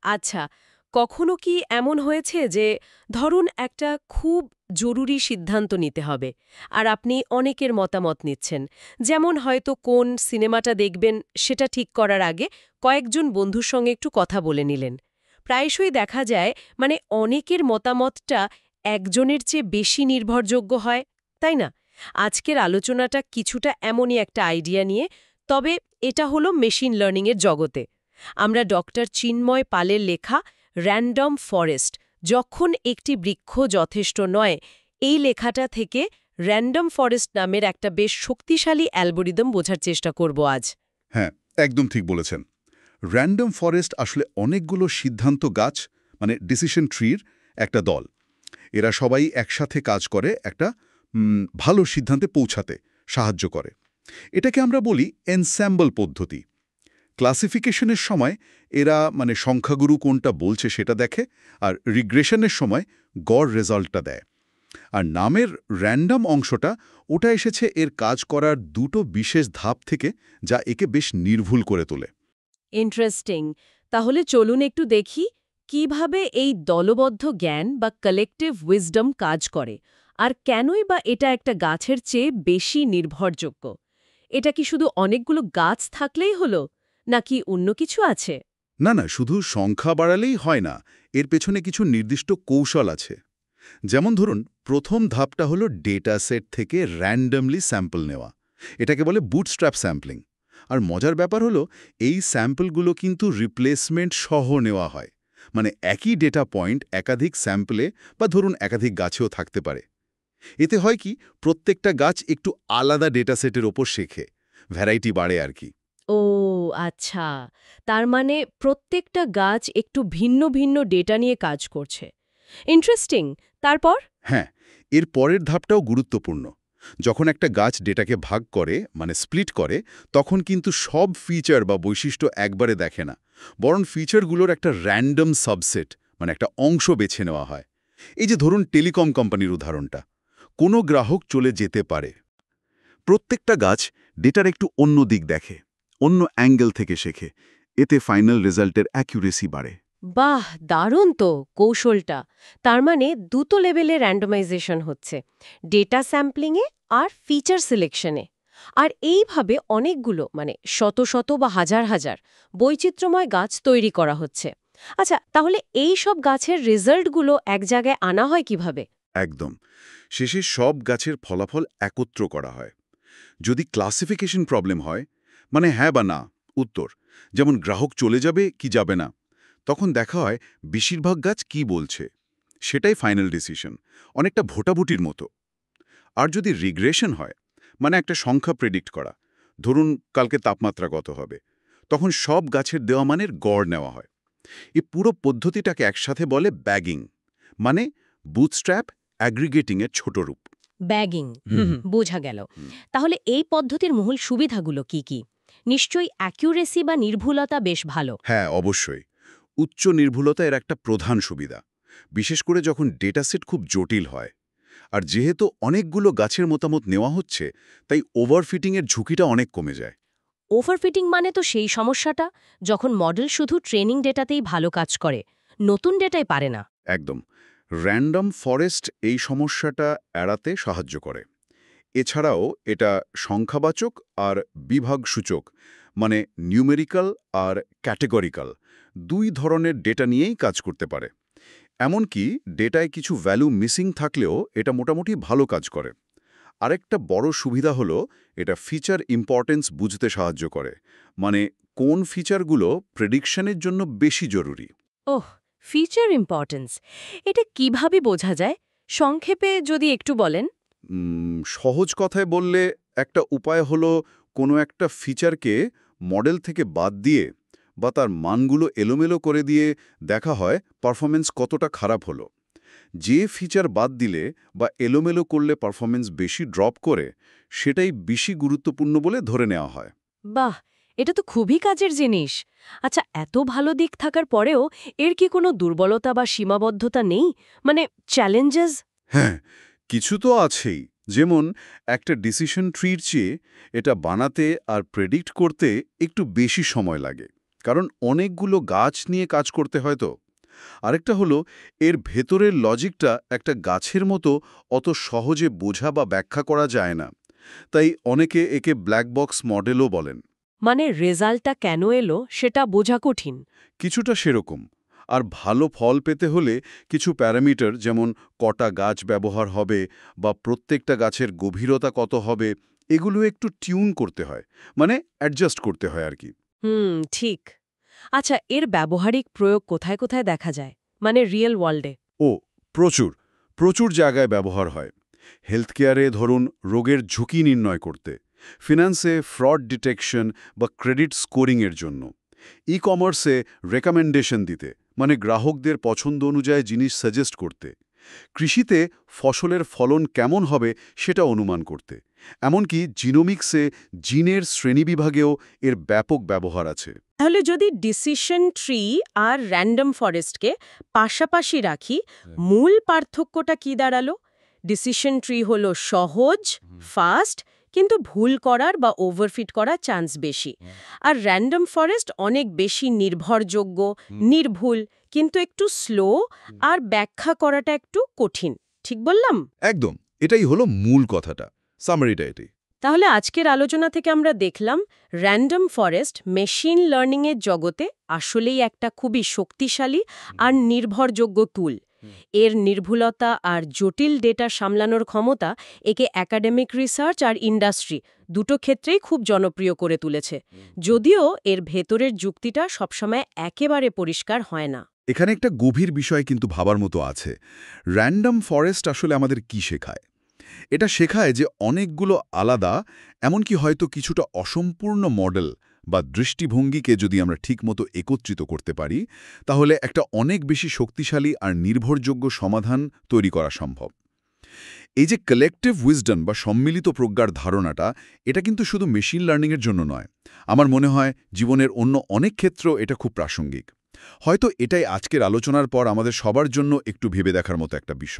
আচ্ছা, কখনো কি এমন হয়েছে যে ধরুন একটা খুব জরুরি সিদ্ধান্ত নিতে হবে আর আপনি অনেকের মতামত নিচ্ছেন, যেমন হয়তো কোন সিনেমাটা দেখবেন সেটা ঠিক করার আগে কয়েকজন বন্ধুর সঙ্গে একটু কথা বলে নিলেন। প্রায়শই দেখা যায় মানে অনেকের মতামতটা একজনের চেয়ে বেশি নির্ভরযোগ্য হয়, তাই না? আজকের আলোচনাটা কিছুটা এমনই একটা আইডিয়া নিয়ে, তবে এটা হলো মেশিন লার্নিংয়ের জগতে। আমরা ডক্টর চিন্ময় পালের লেখা র্যান্ডম ফরেস্ট, যখন একটি বৃক্ষ যথেষ্ট নয়, এই লেখাটা থেকে র্যান্ডম ফরেস্ট নামের একটা বেশ শক্তিশালী অ্যালগরিদম বোঝার চেষ্টা করব আজ। হ্যাঁ, একদম ঠিক বলেছেন। র্যান্ডম ফরেস্ট আসলে অনেকগুলো সিদ্ধান্ত গাছ, মানে ডিসিশন ট্রির একটা দল। এরা সবাই একসাথে কাজ করে একটা ভালো সিদ্ধান্তে পৌঁছাতে সাহায্য করে। এটাকে আমরা বলি এনস্যাম্বল পদ্ধতি। ক্লাসিফিকেশনের সময় এরা মানে সংখ্যাগুরু কোনটা বলছে সেটা দেখে, আর রিগ্রেশনের সময় গড় রেজাল্টটা দেয়। আর নামের র্যান্ডম অংশটা ওটা এসেছে এর কাজ করার দুটো বিশেষ ধাপ থেকে, যা একে বেশ নির্ভুল করে তোলে। ইন্টারেস্টিং। তাহলে চলুন একটু দেখি কিভাবে এই দলবদ্ধ জ্ঞান বা কালেকটিভ উইজডম কাজ করে, আর কেনই বা এটা একটা গাছের চেয়ে বেশি নির্ভরযোগ্য। এটা কি শুধু অনেকগুলো গাছ থাকলেই হলো, নাকি অন্য কিছু আছে? না না, শুধু সংখ্যা বাড়ালেই হয় না, এর পেছনে কিছু নির্দিষ্ট কৌশল আছে। যেমন ধরুন, প্রথম ধাপটা হলো ডেটা সেট থেকে র্যান্ডমলি স্যাম্পল নেওয়া। এটাকে বলে বুটস্ট্র্যাপ স্যাম্পলিং। আর মজার ব্যাপার হলো, এই স্যাম্পলগুলো কিন্তু রিপ্লেসমেন্ট সহ নেওয়া হয়। মানে একই ডেটা পয়েন্ট একাধিক স্যাম্পলে বা ধরুন একাধিক গাছেও থাকতে পারে। এতে হয় কি, প্রত্যেকটা গাছ একটু আলাদা ডেটা সেটের ওপর শেখে, ভ্যারাইটি বাড়ে আর কি। ও আচ্ছা, তার মানে প্রত্যেকটা গাছ একটু ভিন্ন ভিন্ন ডেটা নিয়ে কাজ করছে। ইন্টারেস্টিং। তারপর? হ্যাঁ, এর পরের ধাপটাও গুরুত্বপূর্ণ। যখন একটা গাছ ডেটাকে ভাগ করে, মানে স্প্লিট করে, তখন কিন্তু সব ফিচার বা বৈশিষ্ট্য একবারে দেখে না, বরং ফিচারগুলোর একটা র্যান্ডম সাবসেট, মানে একটা অংশ বেছে নেওয়া হয়। এই যে ধরুন টেলিকম কোম্পানির উদাহরণটা, কোনো গ্রাহক চলে যেতে পারে। প্রত্যেকটা গাছ ডেটার একটু অন্য দিক দেখে, অন্য অ্যাঙ্গেল থেকে শেখে। এতে ফাইনাল রেজাল্টের অ্যাকুরেসি বাড়ে। বাহ, দারুণ তো কৌশলটা। তার মানে দুটো লেভেলে র্যান্ডমাইজেশন হচ্ছে, ডেটা স্যাম্পলিংয়ে আর ফিচার সিলেকশনে। আর এইভাবে অনেকগুলো মানে শত শত বা হাজার হাজার বৈচিত্র্যময় গাছ তৈরি করা হচ্ছে। আচ্ছা, তাহলে এই সব গাছের রেজাল্টগুলো এক জায়গায় আনা হয় কিভাবে? একদম। শেষে সব গাছের ফলাফল একত্র করা হয়। যদি ক্লাসিফিকেশন প্রবলেম হয়, মানে হ্যাঁ বা না উত্তর, যেমন গ্রাহক চলে যাবে কি যাবে না, তখন দেখা হয় বেশিরভাগ গাছ কি বলছে, সেটাই ফাইনাল ডিসিশন, অনেকটা ভোটাভুটির মতো। আর যদি রিগ্রেশন হয়, মানে একটা সংখ্যা প্রেডিক্ট করা, ধরুন কালকে তাপমাত্রা কত হবে, তখন সব গাছের দেওয়া মানের গড় নেওয়া হয়। এই পুরো পদ্ধতিটাকে একসাথে বলে ব্যাগিং, মানে বুটস্ট্র্যাপ অ্যাগ্রিগেটিংয়ের ছোট রূপ। ব্যাগিং। বোঝা গেল। হুম। তাহলে এই পদ্ধতির মূল সুবিধাগুলো কি কি? নিশ্চয়ই অ্যাকিউরেসি বা নির্ভুলতা বেশ ভালো। হ্যাঁ, অবশ্যই। উচ্চ নির্ভুলতা এর একটা প্রধান সুবিধা, বিশেষ করে যখন ডেটাসেট খুব জটিল হয়। আর যেহেতু অনেকগুলো গাছের মতামত নেওয়া হচ্ছে, তাই ওভারফিটিংয়ের ঝুঁকিটা অনেক কমে যায়। ওভারফিটিং মানে তো সেই সমস্যাটা যখন মডেল শুধু ট্রেনিং ডেটাতেই ভালো কাজ করে, নতুন ডেটায় পারে না। একদম। র্যান্ডম ফরেস্ট এই সমস্যাটা এড়াতে সাহায্য করে। এছাড়াও এটা সংখ্যাবাচক আর বিভাগসূচক, মানে নিউমেরিক্যাল আর ক্যাটেগরিক্যাল, দুই ধরনের ডেটা নিয়েই কাজ করতে পারে। এমনকি ডেটায় কিছু ভ্যালু মিসিং থাকলেও এটা মোটামুটি ভালো কাজ করে। আরেকটা বড় সুবিধা হলো, এটা ফিচার ইম্পর্টেন্স বুঝতে সাহায্য করে, মানে কোন ফিচারগুলো প্রেডিকশনের জন্য বেশি জরুরি। ওহ, ফিচার ইম্পর্টেন্স। এটা কিভাবে বোঝা যায়? সংক্ষেপে যদি একটু বলেন। সহজ কথায় বললে, একটা উপায় হলো কোনো একটা ফিচারকে মডেল থেকে বাদ দিয়ে বা তার মানগুলো এলোমেলো করে দিয়ে দেখা হয় পারফরমেন্স কতটা খারাপ হলো। যে ফিচার বাদ দিলে বা এলোমেলো করলে পারফরমেন্স বেশি ড্রপ করে, সেটাই বেশি গুরুত্বপূর্ণ বলে ধরে নেওয়া হয়। বাহ, এটা তো খুবই কাজের জিনিস। আচ্ছা, এত ভালো দিক থাকার পরেও এর কি কোনো দুর্বলতা বা সীমাবদ্ধতা নেই? মানে চ্যালেঞ্জেস? হ্যাঁ, কিছু তো আছেই। যেমন একটা ডিসিশন ট্রির চেয়ে এটা বানাতে আর প্রেডিক্ট করতে একটু বেশি সময় লাগে। কারণ অনেকগুলো গাছ নিয়ে কাজ করতে হয় তো। আরেকটা হলো এর ভেতরের লজিকটা একটা গাছের মতো অত সহজে বোঝা বা ব্যাখ্যা করা যায় না। তাই অনেকে একে ব্ল্যাক বক্স মডেলও বলেন। মানে রেজাল্টটা কেন এলো সেটা বোঝা কঠিন। কিছুটা সেরকম। আর ভালো ফল পেতে হলে কিছু প্যারামিটার, যেমন কটা গাছ ব্যবহার হবে বা প্রত্যেকটা গাছের গভীরতা কত হবে, এগুলো একটু টিউন করতে হয়, মানে অ্যাডজাস্ট করতে হয় আর কি। ঠিক। আচ্ছা, এর ব্যবহারিক প্রয়োগ কোথায় কোথায় দেখা যায়, মানে রিয়েল ওয়ার্ল্ডে? ও, প্রচুর প্রচুর জায়গায় ব্যবহার হয়। হেলথ কেয়ারে ধরুন রোগের ঝুঁকি নির্ণয় করতে, ফিন্যান্সে ফ্রড ডিটেকশন বা ক্রেডিট স্কোরিংয়ের জন্য, ই কমার্সে রেকমেন্ডেশন দিতে, মানে গ্রাহকদের পছন্দ অনুযায়ী জিনিস সাজেস্ট করতে, কৃষিতে ফসলের ফলন কেমন হবে সেটা অনুমান করতে, এমনকি জিনোমিক্সে জিনের শ্রেণীবিভাগেও এর ব্যাপক ব্যবহার আছে। তাহলে যদি ডিসিশন ট্রি আর র্যান্ডম ফরেস্টকে পাশাপাশি রাখি, মূল পার্থক্যটা কি দাঁড়ালো? ডিসিশন ট্রি হলো সহজ, ফাস্ট, কিন্তু ভুল করার বা ওভারফিট করার চান্স বেশি। আর র্যান্ডম ফরেস্ট অনেক বেশি নির্ভরযোগ্য, নির্ভুল, কিন্তু একটু স্লো, আর ব্যাখ্যা করাটা একটু কঠিন। ঠিক বললাম? একদম, এটাই হলো মূল কথাটা, সামারিটা এটাই। তাহলে আজকের আলোচনা থেকে আমরা দেখলাম র্যান্ডম ফরেস্ট মেশিন লার্নিংয়ের জগতে আসলেই একটা খুবই শক্তিশালী আর নির্ভরযোগ্য টুল। এর নির্ভুলতা আর জটিল ডেটা সামলানোর ক্ষমতা একে একাডেমিক রিসার্চ আর ইন্ডাস্ট্রি দুটো ক্ষেত্রেই খুব জনপ্রিয় করে তুলেছে, যদিও এর ভেতরের যুক্তিটা সবসময় একেবারে পরিষ্কার হয় না। এখানে একটা গভীর বিষয় কিন্তু ভাবার মতো আছে। র্যান্ডম ফরেস্ট আসলে আমাদের কি শেখায়? এটা শেখায় যে অনেকগুলো আলাদা, এমনকি হয়তো কিছুটা অসম্পূর্ণ মডেল বা দৃষ্টিভঙ্গিকে যদি আমরা ঠিকমতো একত্রিত করতে পারি, তাহলে একটা অনেক বেশি শক্তিশালী আর নির্ভরযোগ্য সমাধান তৈরি করা সম্ভব। এই যে কালেকটিভ উইজডম বা সম্মিলিত প্রজ্ঞার ধারণাটা, এটা কিন্তু শুধু মেশিন লার্নিংয়ের জন্য নয়। আমার মনে হয় জীবনের অন্য অনেক ক্ষেত্রেও এটা খুব প্রাসঙ্গিক। হয়তো এটাই আজকের আলোচনার পর আমাদের সবার জন্য একটু ভেবে দেখার মতো একটা বিষয়।